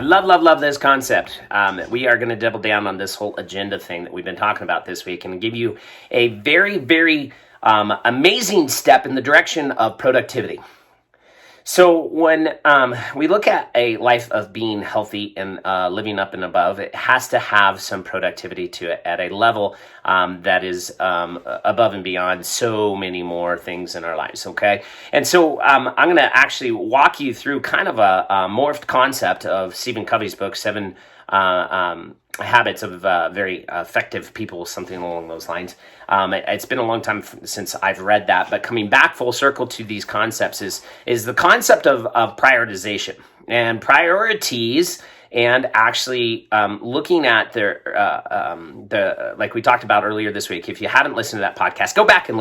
love this concept. We are going to double down on this whole agenda thing that we've been talking about this week and give you a very, very amazing step in the direction of productivity. So when we look at a life of being healthy and living up and above, it has to have some productivity to it at a level that is above and beyond so many more things in our lives, okay? And so I'm going to actually walk you through kind of a morphed concept of Stephen Covey's book, Seven Habits of Very Effective People, something along those lines. It's been a long time since I've read that, but coming back full circle to these concepts is the concept of prioritization and priorities, and actually looking at the like we talked about earlier this week. If you haven't listened to that podcast, go back and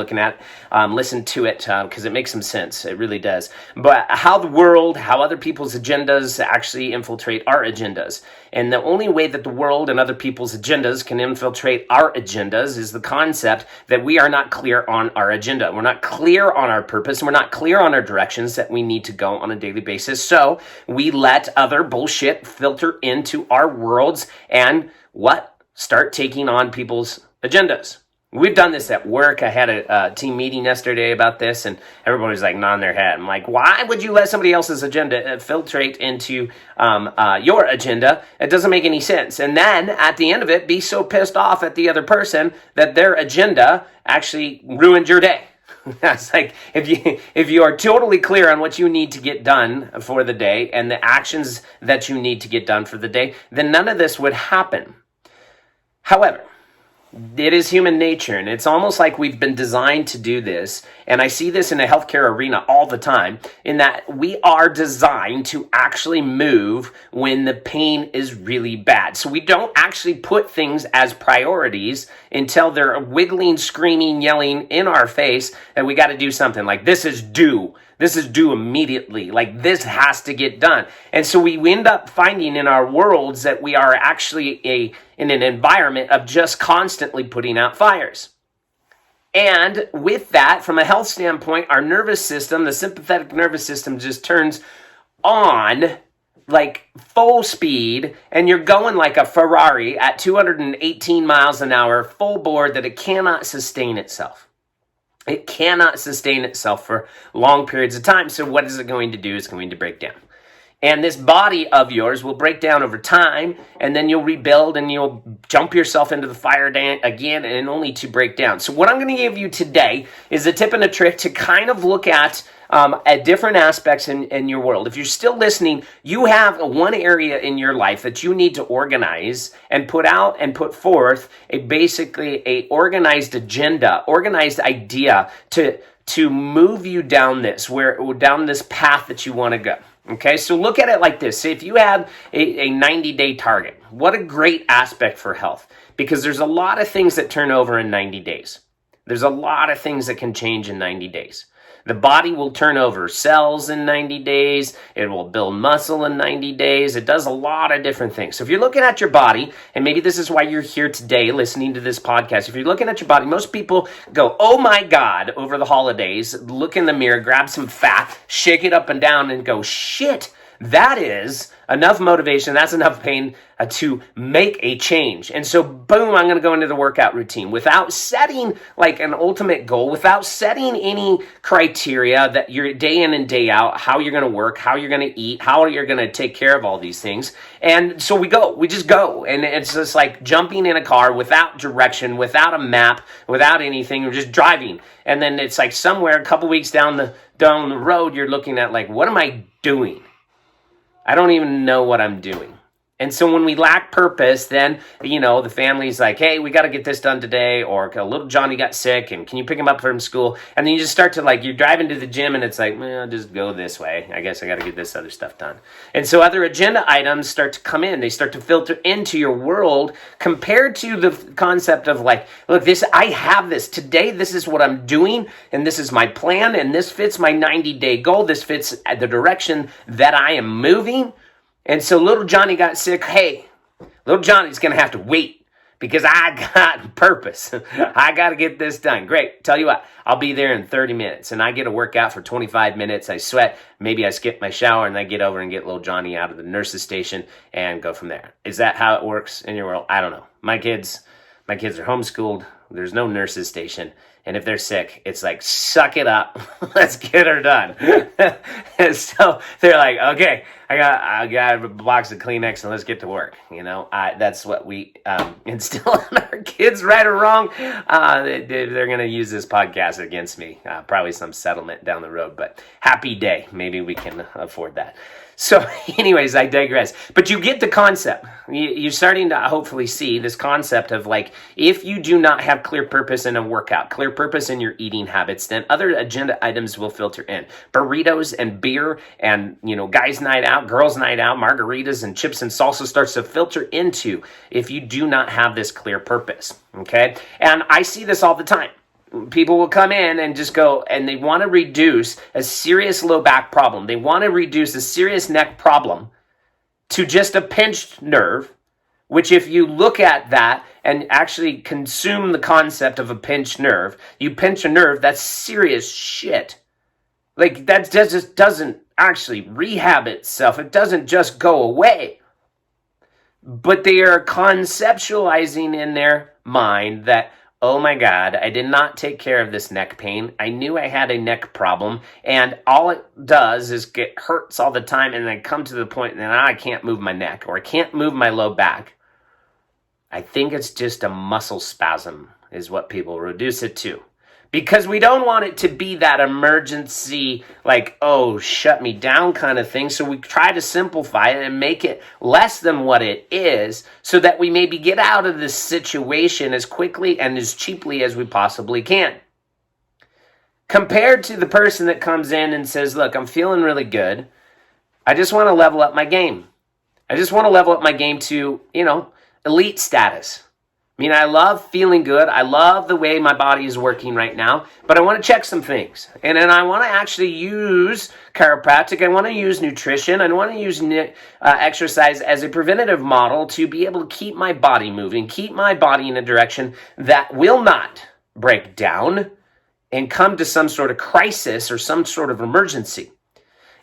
listen to it because it makes some sense. It really does. But how the world, how other people's agendas actually infiltrate our agendas. And the only way that the world and other people's agendas can infiltrate our agendas is the concept that we are not clear on our agenda. We're not clear on our purpose. We're not clear on our directions that we need to go on a daily basis. So we let other bullshit filter into our worlds and start taking on people's agendas. We've done this at work. I had a team meeting yesterday about this, and everybody was like nodding their head. I'm like, why would you let somebody else's agenda filtrate into your agenda? It doesn't make any sense. And then at the end of it, be so pissed off at the other person that their agenda actually ruined your day. That's like, if you are totally clear on what you need to get done for the day and the actions that you need to get done for the day, then none of this would happen. However, it is human nature, and it's almost like we've been designed to do this, and I see this in the healthcare arena all the time, in that we are designed to actually move when the pain is really bad. So we don't actually put things as priorities until they're wiggling, screaming, yelling in our face that we got to do something. Like, this is due. This is due immediately. Like, this has to get done. And so we end up finding in our worlds that we are actually in an environment of just constantly putting out fires. And with that, from a health standpoint, our nervous system, the sympathetic nervous system, just turns on like full speed, and you're going like a Ferrari at 218 miles an hour, full board, that it cannot sustain itself. It cannot sustain itself for long periods of time. So what is it going to do? It's going to break down. And this body of yours will break down over time, and then you'll rebuild and you'll jump yourself into the fire again, and only to break down. So what I'm going to give you today is a tip and a trick to kind of look at different aspects in your world. If you're still listening, you have one area in your life that you need to organize and put out and put forth basically a organized agenda, organized idea to move you down this path that you want to go. Okay, so look at it like this. Say if you had a 90-day target, what a great aspect for health, because there's a lot of things that turn over in 90 days. There's a lot of things that can change in 90 days. The body will turn over cells in 90 days. It will build muscle in 90 days. It does a lot of different things. So if you're looking at your body, and maybe this is why you're here today listening to this podcast, if you're looking at your body, most people go, oh my God, over the holidays, look in the mirror, grab some fat, shake it up and down, and go, shit, that is enough motivation, that's enough pain to make a change. And so, boom, I'm going to go into the workout routine without setting like an ultimate goal, without setting any criteria that you're day in and day out, how you're going to work, how you're going to eat, how you're going to take care of all these things. And so we just go. And it's just like jumping in a car without direction, without a map, without anything. We're just driving. And then it's like somewhere a couple weeks down the road, you're looking at like, what am I doing? I don't even know what I'm doing. And so when we lack purpose, then, the family's like, hey, we got to get this done today, or little Johnny got sick, and can you pick him up from school? And then you just start to you're driving to the gym, and it's like, well, just go this way. I guess I got to get this other stuff done. And so other agenda items start to come in. They start to filter into your world compared to the concept of look, I have this. Today, this is what I'm doing, and this is my plan, and this fits my 90-day goal. This fits the direction that I am moving. And so little Johnny got sick. Hey, little Johnny's going to have to wait because I got purpose. I got to get this done. Great. Tell you what, I'll be there in 30 minutes and I get to work out for 25 minutes. I sweat. Maybe I skip my shower and I get over and get little Johnny out of the nurse's station and go from there. Is that how it works in your world? I don't know. My kids are homeschooled. There's no nurse's station. And if they're sick, it's like, suck it up. Let's get her done. And so they're like, okay, I got a box of Kleenex and let's get to work. That's what we instill in our kids, right or wrong. They're going to use this podcast against me. Probably some settlement down the road, but happy day. Maybe we can afford that. So anyways, I digress. But you get the concept. You're starting to hopefully see this concept of like, if you do not have clear purpose in a workout, clear purpose in your eating habits, then other agenda items will filter in. Burritos and beer and, guys' night out, girls' night out, margaritas and chips and salsa starts to filter into if you do not have this clear purpose, okay? And I see this all the time. People will come in and just go, and they want to reduce a serious low back problem. They want to reduce a serious neck problem to just a pinched nerve, which if you look at that and actually consume the concept of a pinched nerve, you pinch a nerve, that's serious shit. Like that just doesn't actually rehab itself. It doesn't just go away. But they are conceptualizing in their mind that, oh my God, I did not take care of this neck pain. I knew I had a neck problem, and all it does is get hurts all the time, and I come to the point that I can't move my neck, or I can't move my low back. I think it's just a muscle spasm is what people reduce it to. Because we don't want it to be that emergency, like, oh, shut me down kind of thing. So we try to simplify it and make it less than what it is so that we maybe get out of this situation as quickly and as cheaply as we possibly can. Compared to the person that comes in and says, look, I'm feeling really good. I just want to level up my game. I just want to level up my game to, elite status. I love feeling good. I love the way my body is working right now, but I want to check some things. And then I want to actually use chiropractic. I want to use nutrition. I want to use exercise as a preventative model to be able to keep my body moving, keep my body in a direction that will not break down and come to some sort of crisis or some sort of emergency.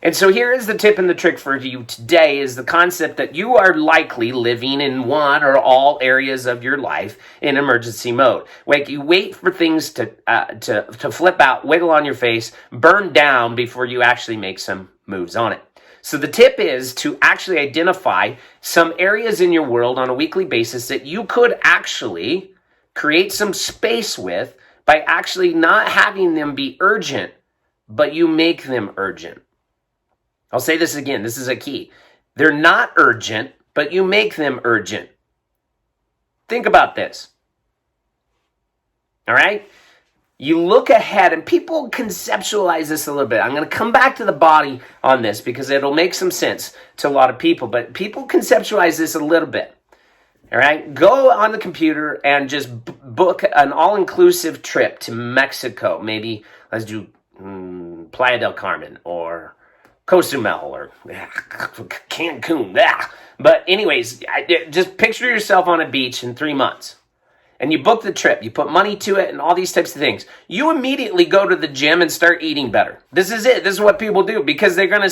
And so here is the tip and the trick for you today is the concept that you are likely living in one or all areas of your life in emergency mode. You wait for things to flip out, wiggle on your face, burn down before you actually make some moves on it. So the tip is to actually identify some areas in your world on a weekly basis that you could actually create some space with by actually not having them be urgent, but you make them urgent. I'll say this again. This is a key. They're not urgent, but you make them urgent. Think about this. All right? You look ahead, and people conceptualize this a little bit. I'm going to come back to the body on this because it'll make some sense to a lot of people, but people conceptualize this a little bit. All right? Go on the computer and just book an all-inclusive trip to Mexico. Maybe let's do Playa del Carmen or Cozumel or Cancun. But anyways, just picture yourself on a beach in 3 months. And you book the trip. You put money to it and all these types of things. You immediately go to the gym and start eating better. This is it. This is what people do because they're gonna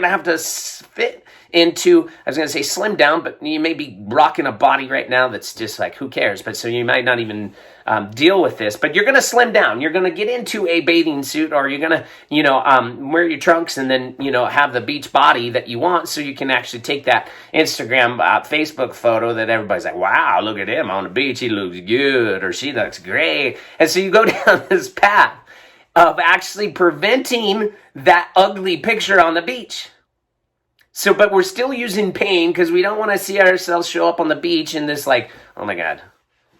have to fit into, I was going to say slim down, but you may be rocking a body right now that's just like, who cares? But so you might not even deal with this, but you're going to slim down. You're going to get into a bathing suit or you're going to, wear your trunks and then, have the beach body that you want so you can actually take that Instagram, Facebook photo that everybody's like, wow, look at him on the beach. He looks good or she looks great. And so you go down this path of actually preventing that ugly picture on the beach. So, but we're still using pain because we don't want to see ourselves show up on the beach in this like, oh my God,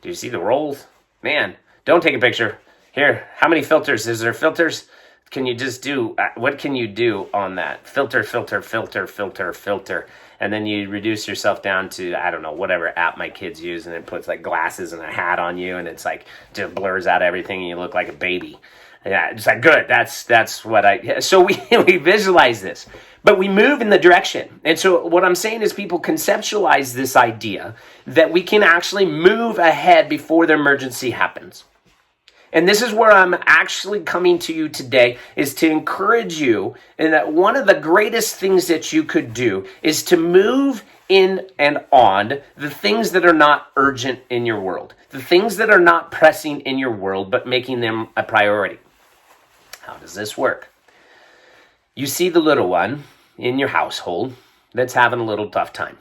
do you see the rolls? Man, don't take a picture. Here, how many filters? Is there filters? Can you just do, what can you do on that? Filter. And then you reduce yourself down to, I don't know, whatever app my kids use. And it puts like glasses and a hat on you. And it's like, just blurs out everything and you look like a baby. Yeah, it's like, good. That's what so we visualize this, but we move in the direction. And so what I'm saying is people conceptualize this idea that we can actually move ahead before the emergency happens. And this is where I'm actually coming to you today, is to encourage you in that one of the greatest things that you could do is to move in and on the things that are not urgent in your world, the things that are not pressing in your world, but making them a priority. How does this work? You see the little one in your household that's having a little tough time.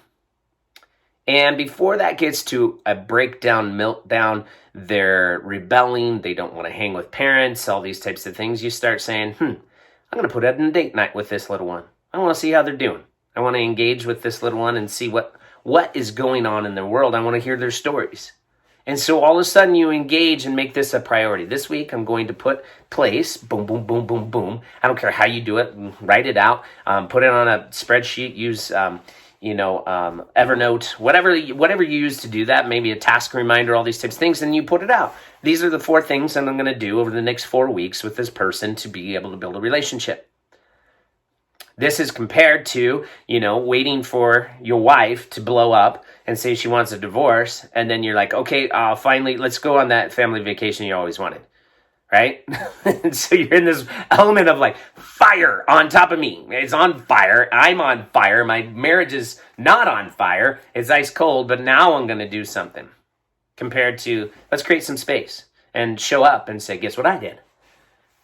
And before that gets to a breakdown, meltdown, they're rebelling, they don't want to hang with parents, all these types of things, you start saying, I'm going to put out a date night with this little one. I want to see how they're doing. I want to engage with this little one and see what is going on in their world. I want to hear their stories. And so all of a sudden you engage and make this a priority. This week I'm going to put place, boom, boom, boom, boom, boom. I don't care how you do it. Write it out. Put it on a spreadsheet. Use Evernote, whatever you use to do that, maybe a task reminder, all these types of things, and you put it out. These are the 4 things that I'm going to do over the next 4 weeks with this person to be able to build a relationship. This is compared to, waiting for your wife to blow up and say she wants a divorce, and then you're like, okay, finally, let's go on that family vacation you always wanted. Right? And so you're in this element of like fire on top of me. It's on fire. I'm on fire. My marriage is not on fire. It's ice cold, but now I'm going to do something. Compared to, let's create some space and show up and say, guess what I did?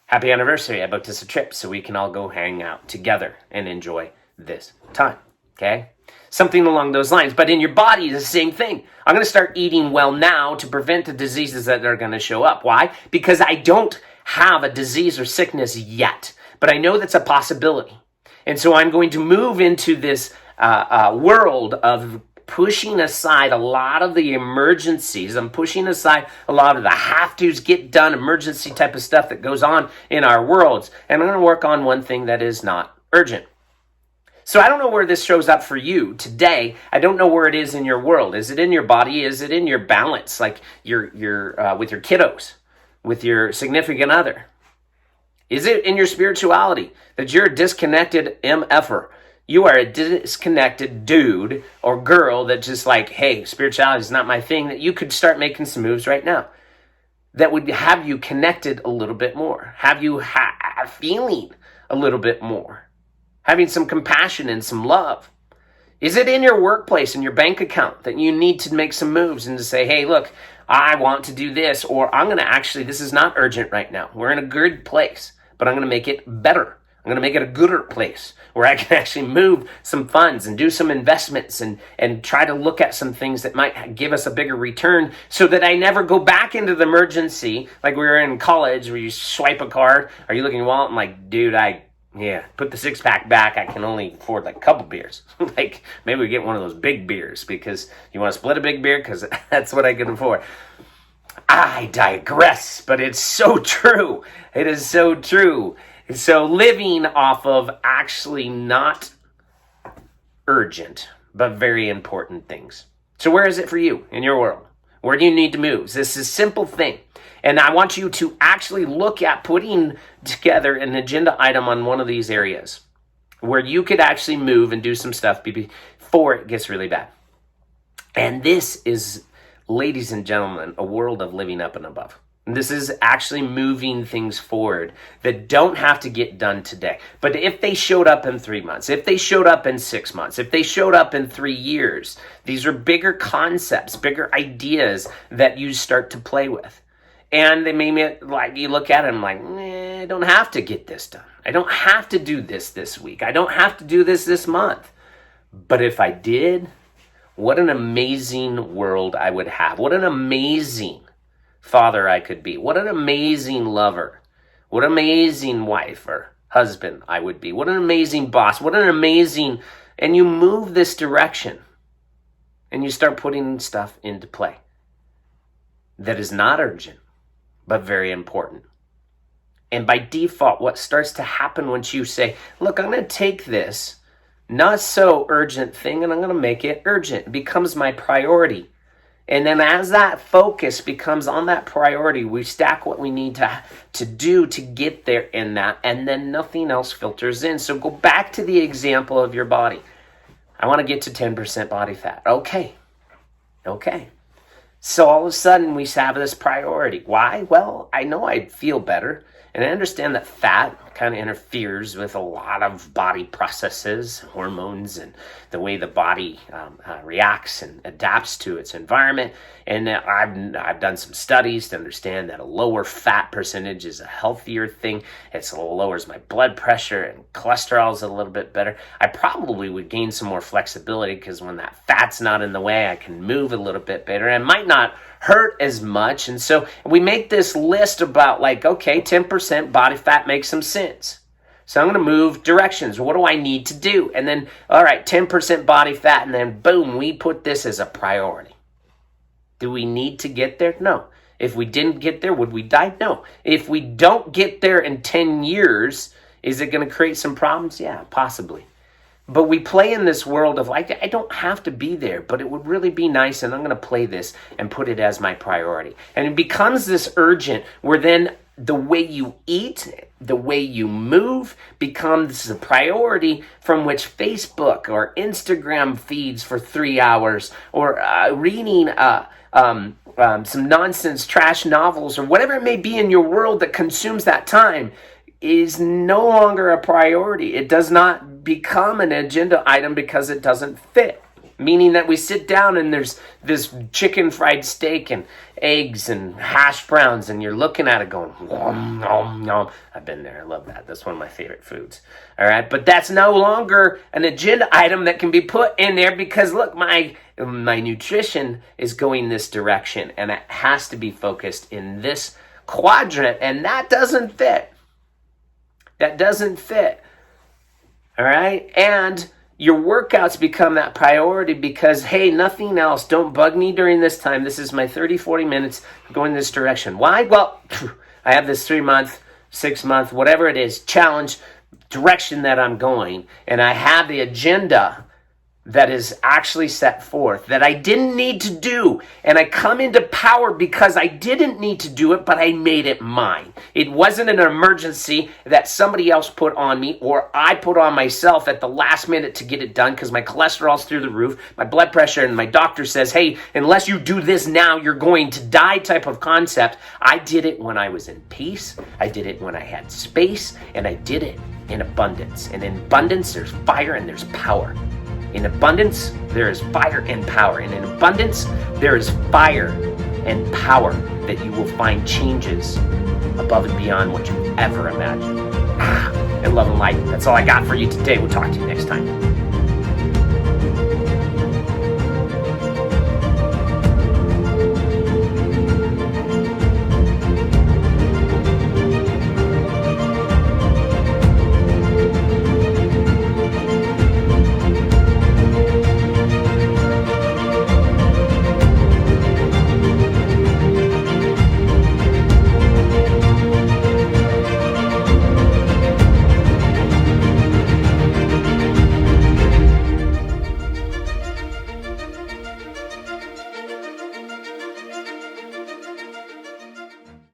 Happy anniversary. I booked us a trip so we can all go hang out together and enjoy this time. Okay? Something along those lines. But in your body, it's the same thing. I'm going to start eating well now to prevent the diseases that are going to show up. Why? Because I don't have a disease or sickness yet, but I know that's a possibility. And so I'm going to move into this world of pushing aside a lot of the emergencies. I'm pushing aside a lot of the have-tos, get done, emergency type of stuff that goes on in our worlds. And I'm going to work on one thing that is not urgent. So I don't know where this shows up for you today. I don't know where it is in your world. Is it in your body? Is it in your balance, like your with your kiddos, with your significant other? Is it in your spirituality that you're a disconnected MFer? You are a disconnected dude or girl that just like, hey, spirituality is not my thing, that you could start making some moves right now that would have you connected a little bit more, have you feeling a little bit more. Having some compassion and some love. Is it in your workplace, in your bank account, that you need to make some moves and to say, hey, look, I want to do this, or I'm going to actually, this is not urgent right now. We're in a good place, but I'm going to make it better. I'm going to make it a gooder place where I can actually move some funds and do some investments and try to look at some things that might give us a bigger return so that I never go back into the emergency like we were in college where you swipe a card. Are you looking at your wallet? I'm like, dude, put the 6-pack back. I can only afford like a couple beers. Like maybe we get one of those big beers because you want to split a big beer because that's what I can afford. I digress, but it's so true. It is so true. So living off of actually not urgent, but very important things. So where is it for you in your world? Where do you need to move? This is a simple thing. And I want you to actually look at putting together an agenda item on one of these areas where you could actually move and do some stuff before it gets really bad. And this is, ladies and gentlemen, a world of living up and above. And this is actually moving things forward that don't have to get done today. But if they showed up in 3 months, if they showed up in 6 months, if they showed up in 3 years, these are bigger concepts, bigger ideas that you start to play with. And they may like you look at it and like, I don't have to get this done. I don't have to do this week. I don't have to do this month. But if I did, what an amazing world I would have. What an amazing father I could be. What an amazing lover. What an amazing wife or husband I would be. What an amazing boss. What an amazing... And you move this direction and you start putting stuff into play that is not urgent, but very important. And by default, what starts to happen once you say, look, I'm going to take this not so urgent thing and I'm going to make it urgent. It becomes my priority. And then as that focus becomes on that priority, we stack what we need to do to get there in that, and then nothing else filters in. So go back to the example of your body. I want to get to 10% body fat. Okay. So all of a sudden we have this priority. Why? Well, I know I'd feel better. And I understand that fat kind of interferes with a lot of body processes, hormones, and the way the body reacts and adapts to its environment. And I've done some studies to understand that a lower fat percentage is a healthier thing. It lowers my blood pressure, and cholesterol is a little bit better. I probably would gain some more flexibility because when that fat's not in the way, I can move a little bit better and might not hurt as much. And so we make this list about okay, 10% body fat makes some sense. So I'm going to move directions. What do I need to do? And then, all right, 10% body fat, and then boom, we put this as a priority. Do we need to get there? No. If we didn't get there, would we die? No. If we don't get there in 10 years, is it going to create some problems? Yeah, possibly. But we play in this world of I don't have to be there, but it would really be nice, and I'm going to play this and put it as my priority. And it becomes this urgent where then the way you eat, the way you move becomes the priority from which Facebook or Instagram feeds for 3 hours, or reading some nonsense trash novels, or whatever it may be in your world that consumes that time is no longer a priority. It does not become an agenda item because it doesn't fit. Meaning that we sit down and there's this chicken fried steak and eggs and hash browns, and you're looking at it going, nom, nom, nom. I've been there. I love that. That's one of my favorite foods. All right. But that's no longer an agenda item that can be put in there because, look, my nutrition is going this direction, and it has to be focused in this quadrant, and that doesn't fit. That doesn't fit. All right. And your workouts become that priority because, hey, nothing else. Don't bug me during this time. This is my 30, 40 minutes going this direction. Why? Well, I have this 3-month, 6-month, whatever it is, challenge direction that I'm going. And I have the agenda that is actually set forth that I didn't need to do. And I come into power because I didn't need to do it, but I made it mine. It wasn't an emergency that somebody else put on me or I put on myself at the last minute to get it done because my cholesterol's through the roof, my blood pressure, and my doctor says, hey, unless you do this now, you're going to die type of concept. I did it when I was in peace. I did it when I had space, and I did it in abundance. And in abundance, there's fire and there's power. In abundance, there is fire and power. And in abundance, there is fire and power that you will find changes above and beyond what you ever imagined. And love and light. That's all I got for you today. We'll talk to you next time.